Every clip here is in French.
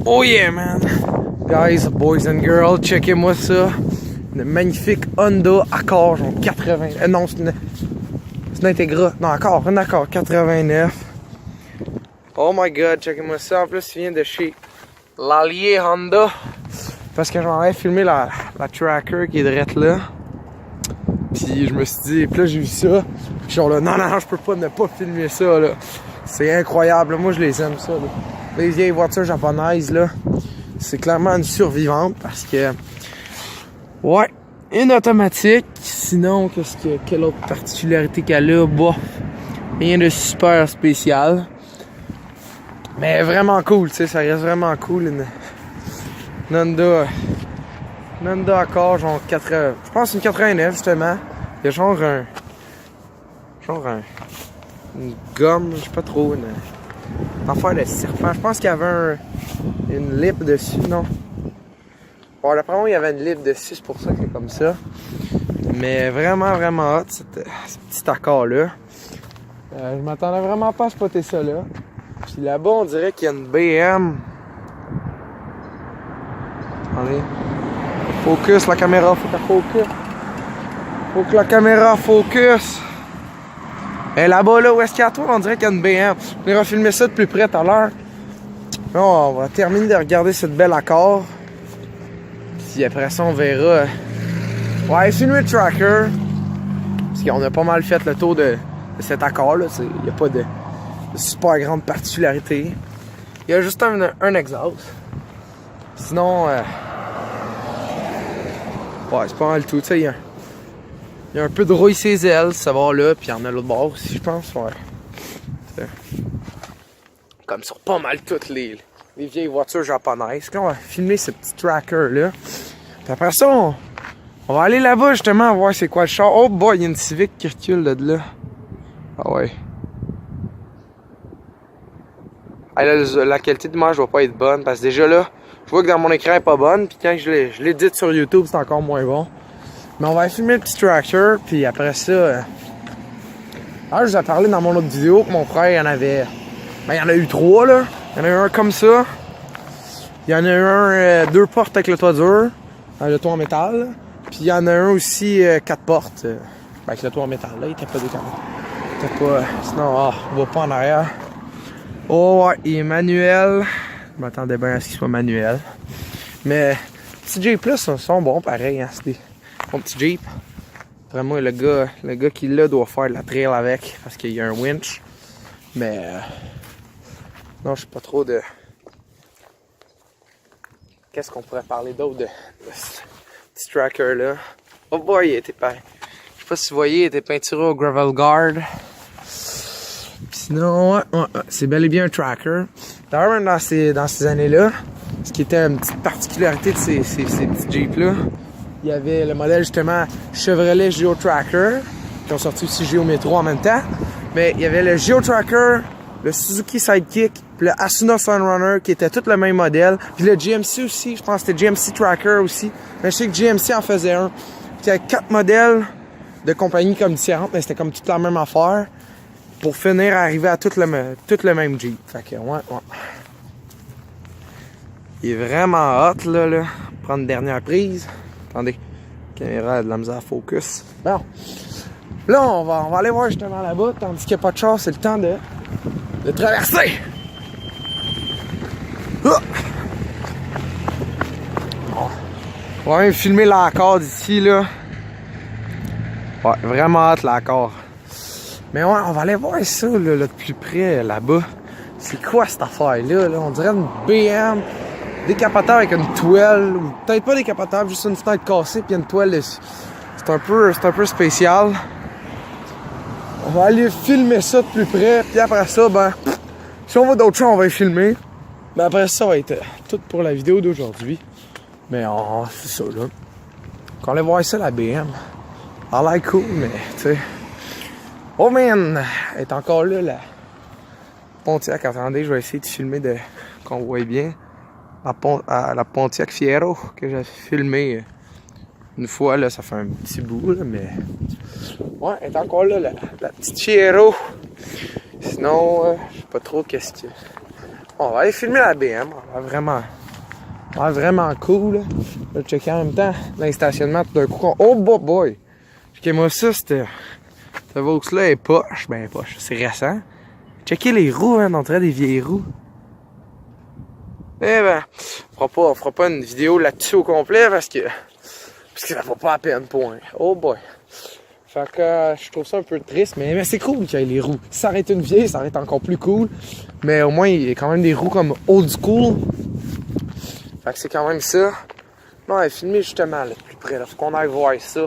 Oh yeah, man! Guys, boys and girls, checkez-moi ça. Une magnifique Honda Accord, genre 80. Non, c'est une Integra. Non, Accord, un Accord 89. Oh my god, checkez-moi ça. En plus, il vient de chez l'Allier Honda. Parce que j'en avais filmé la tracker qui est direct là. Puis je me suis dit, puis là j'ai vu ça. Puis genre là, non, je peux pas ne pas filmer ça là. C'est incroyable, moi je les aime ça. Là. Les vieilles voitures japonaises là, c'est clairement une survivante parce que, ouais, une automatique. Sinon, quelle autre particularité qu'elle a? Bah, rien de super spécial. Mais vraiment cool, tu sais, ça reste vraiment cool. Une Honda Accord, genre 80. Je pense une 89 justement. Il y a genre une gomme, je sais pas trop, une affaire de serpent. Je pense qu'il y avait une lip dessus, non? Bon, d'après moi, il y avait une lip dessus, c'est pour ça que c'est comme ça. Mais vraiment hot, ce petit accord-là. Je m'attendais vraiment pas à spotter ça là. Puis là-bas, on dirait qu'il y a une BM. Attendez. Focus, la caméra, faut qu'elle focus. Faut que la caméra focus. Et là-bas, là, où est-ce qu'il y a toi? On dirait qu'il y a une BM. On ira filmer ça de plus près tout à l'heure. Là, on va terminer de regarder cette belle Accord. Puis après ça, on verra. Ouais, filmer le tracker. Parce qu'on a pas mal fait le tour de cet Accord, là. Il n'y a pas de super grande particularité. Il y a juste un exhaust. Sinon, ouais, c'est pas mal tout. Tu sais, il y a un peu de rouille ses ailes, ça va là, puis il y en a l'autre bord aussi, je pense. Ouais. T'sais. Comme sur pas mal toutes les vieilles voitures japonaises. Là, on va filmer ce petit tracker-là. Puis après ça, on va aller là-bas justement voir c'est quoi le char. Oh boy, il y a une Civic qui recule là. Ah ouais. Ah, là, la qualité d'image va pas être bonne parce que déjà là, je vois que dans mon écran elle est pas bonne. Puis quand je l'édite sur YouTube, c'est encore moins bon. Mais on va filmer le petit tractor. Puis après ça, je vous ai parlé dans mon autre vidéo que mon frère il y en avait. Ben, il y en a eu 3 là. Il y en a eu un comme ça. Il y en a eu un 2 portes avec le toit dur, le toit en métal. Puis il y en a un aussi 4 portes avec le toit en métal. Là, il était pas décalé. Il était pas. Sinon, on va pas en arrière. Oh ouais, il est manuel. Je m'attendais bien à ce qu'il soit manuel. Mais les petits Jeep là sont bons pareil. Hein. C'est des bons petits Jeep. Vraiment, le gars qui l'a doit faire de la trail avec parce qu'il y a un winch. Mais non, je sais pas trop de. Qu'est-ce qu'on pourrait parler d'autre de ce petit tracker là. Oh boy, il était peint. Je sais pas si vous voyez, il était peinturé au Gravel Guard. Sinon, ouais, c'est bel et bien un tracker. D'ailleurs, même dans ces années-là, ce qui était une petite particularité de ces petits Jeeps-là, il y avait le modèle justement Chevrolet Geo Tracker, qui ont sorti aussi Geo Metro en même temps. Mais il y avait le Geo Tracker, le Suzuki Sidekick, puis le Asuna Sunrunner, qui étaient tous le même modèle. Puis le GMC aussi, je pense que c'était GMC Tracker aussi. Mais je sais que GMC en faisait un. Puis il y avait 4 modèles de compagnies comme différentes, mais c'était comme toute la même affaire. Pour finir arriver à tout le même Jeep. Fait que ouais. Il est vraiment hot là. Prendre une dernière prise. Attendez. La caméra a de la misère à focus. Bon. Là, on va aller voir justement là-bas. Tandis qu'il n'y a pas de char, c'est le temps de traverser. Bon. On va même filmer l'Accord d'ici là. Ouais, vraiment hot l'Accord. Mais ouais, on va aller voir ça là, de plus près là-bas. C'est quoi cette affaire-là? Là? On dirait une BM décapotable avec une toile. Ou peut-être pas décapotable, juste une fenêtre cassée puis une toile dessus. C'est un peu spécial. On va aller filmer ça de plus près. Puis après ça, ben, si on voit d'autres choses, on va les filmer. Mais après ça va être tout pour la vidéo d'aujourd'hui. Mais c'est ça là. Quand on va voir ça, la BM. Elle a l'air cool, mais tu sais. Oh man! Elle est encore là, la Pontiac. Attendez, je vais essayer de filmer qu'on voit bien. La Pontiac Fiero que j'ai filmé une fois, là, ça fait un petit bout, là, mais. Ouais, elle est encore là, la petite Fiero. Sinon, je sais pas trop qu'est-ce qu'il y a. On va aller filmer la BM. On va vraiment cool. Là, je vais checker en même temps dans les stationnements tout d'un coup. Oh boy! Checkez-moi ça, cette Vaux-là est poche. Ben poche, c'est récent. Checkez les roues, hein, on dirait des vieilles roues. Eh ben, on fera pas une vidéo là-dessus au complet parce que ça vaut pas la peine, point. Oh boy! Fait que je trouve ça un peu triste, mais c'est cool qu'il y ait les roues. Si ça aurait été une vieille, ça aurait été encore plus cool. Mais au moins, il y a quand même des roues comme old school. Fait que c'est quand même ça. Non, elle est filmée justement là, de plus près. Là. Faut qu'on aille voir ça.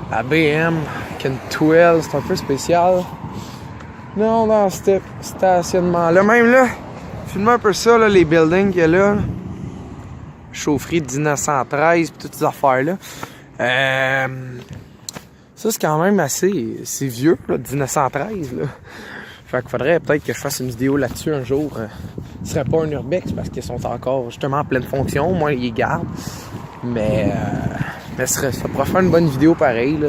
La BM, qui a une 12, c'est un peu spécial. Non, dans ce stationnement-là. Même là, filme un peu ça, là, les buildings qu'il y a là. Chaufferie de 1913 pis toutes ces affaires-là. Ça, c'est quand même assez... C'est vieux, là, 1913, là. Fait qu'il faudrait peut-être que je fasse une vidéo là-dessus un jour. Ce serait pas un urbex parce qu'ils sont encore justement en pleine fonction. Moi, ils les gardent. Mais ça pourrait faire une bonne vidéo pareil, là.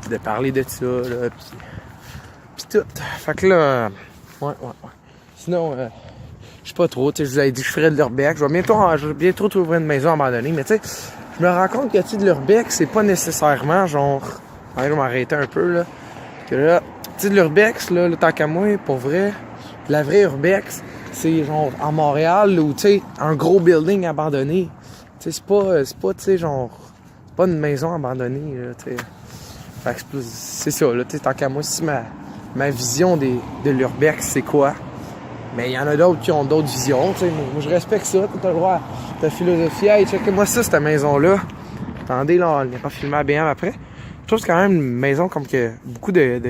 De parler de ça, là. Pis tout. Fait que là... Ouais. Sinon, je sais pas trop. Tu sais, je vous avais dit que je ferais de l'urbex. Je vais bientôt trouver une maison abandonnée. Mais tu sais, je me rends compte que, tu sais, de l'urbex, c'est pas nécessairement genre... Ouais, je vais m'arrêter un peu, là. Que là... Tu sais, de l'urbex, là, tant qu'à moi, pour vrai, la vraie urbex, c'est genre en Montréal, ou tu sais, un gros building abandonné. Tu sais, c'est pas, tu sais, genre, c'est pas une maison abandonnée, là, tu sais. Fait que c'est ça, là, tu sais, tant qu'à moi, si ma vision de l'urbex, c'est quoi? Mais il y en a d'autres qui ont d'autres visions, tu sais. Moi, je respecte ça, t'as le droit à ta philosophie. Hey, checkez-moi ça, cette maison-là. Attendez, là, on ira filmer à BM après. Je trouve que c'est quand même une maison comme que beaucoup de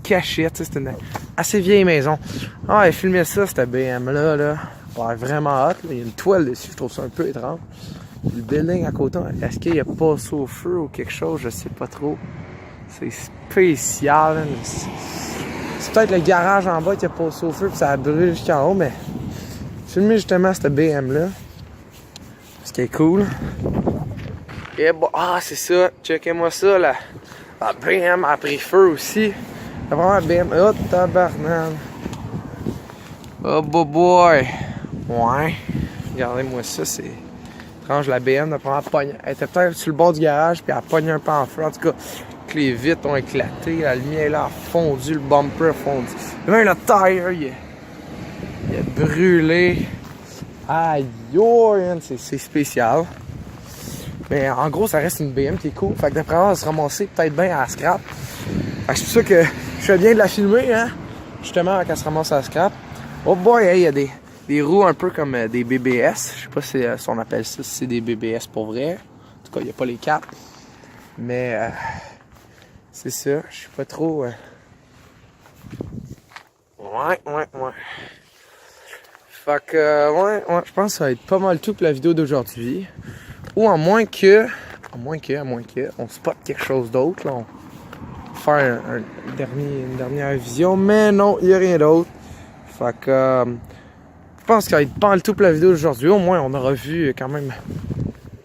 cachette, tu sais, c'est une assez vieille maison. Ah, elle filmait ça, cette BM-là, là. Ouais, vraiment hot, là. Il y a une toile dessus, je trouve ça un peu étrange. Le building à côté, est-ce qu'il y a passé au feu ou quelque chose, je sais pas trop. C'est spécial, hein. C'est peut-être le garage en bas qui a passé au feu, puis ça a brûlé jusqu'en haut, mais filmer justement cette BM-là. Ce qui est cool. Et bon, ah, c'est ça, checkez-moi ça, là. La BM a pris feu aussi. C'est vraiment la BM. Oh, tabarnak. Oh, boy. Ouais. Regardez-moi ça, c'est étrange. La BM, elle était peut-être sur le bord du garage, puis elle a pogné un peu en feu. En tout cas, les vitres ont éclaté. La lumière là a fondu, le bumper a fondu. Même le tire, il a brûlé. Aïe, c'est spécial. Mais en gros, ça reste une BM qui est cool. Fait que d'après moi, elle va se ramasser peut-être bien à la scrap. Fait que c'est pour ça que je fais bien de la filmer, hein. Justement, quand elle se ramasse à la scrap. Oh boy, il y a des roues un peu comme des BBS. Je sais pas si on appelle ça, si c'est des BBS pour vrai. En tout cas, il n'y a pas les capes. Mais c'est ça, je sais pas trop. Ouais. Fait que, ouais, je pense que ça va être pas mal tout pour la vidéo d'aujourd'hui. Ou à moins que, on spot quelque chose d'autre, là. On va faire une dernière vision, mais non, il n'y a rien d'autre. Fait que, je pense qu'il va être pas mal tout pour la vidéo d'aujourd'hui. Au moins, on aura vu quand même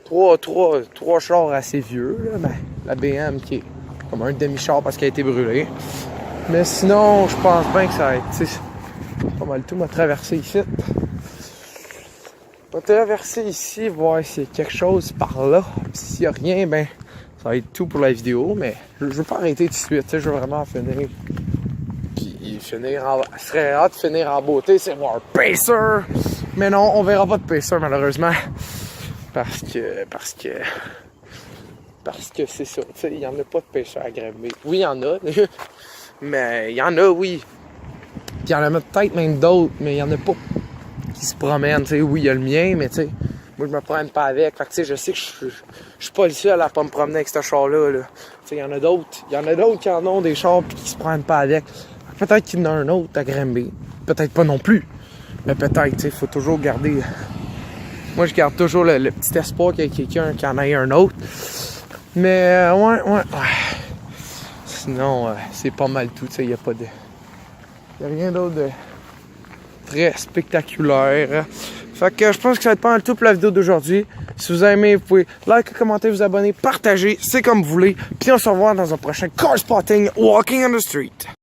trois chars assez vieux, là. Ben, la BM qui est comme un demi-char parce qu'elle a été brûlée. Mais sinon, je pense bien que ça va être, tu sais, pas mal tout. On va traverser ici. On va traverser ici, voir s'il y a quelque chose par là. S'il n'y a rien, ben, ça va être tout pour la vidéo. Mais je veux pas arrêter tout de suite. Je veux vraiment finir. Puis finir en... Ce serait hâte de finir en beauté, c'est voir Pacer. Mais non, on verra pas de Pacer, malheureusement. Parce que c'est ça. Tu sais, il n'y en a pas de Pacer à Granby. Oui, il y en a. Mais il y en a, oui. Puis il y en a peut-être même d'autres, mais il n'y en a pas qui se promènent. Tu sais, oui, il y a le mien, mais tu sais, moi, je me promène pas avec. Fait que tu sais, je sais que je suis pas le seul à pas me promener avec ce char-là. Là. Tu sais, il y en a d'autres qui en ont des chars puis qui se promènent pas avec. Peut-être qu'il y en a un autre à Granby. Peut-être pas non plus. Mais peut-être, tu sais, il faut toujours garder... Moi, je garde toujours le petit espoir qu'il y ait quelqu'un qui en ait un autre. Mais, ouais. Sinon, c'est pas mal tout, tu sais, il n'y a pas de... Il n'y a rien d'autre de très spectaculaire. Fait que je pense que ça va être pas mal tout pour la vidéo d'aujourd'hui. Si vous avez aimé, vous pouvez liker, commenter, vous abonner, partager, c'est comme vous voulez. Puis on se revoit dans un prochain Car Spotting Walking on the Street.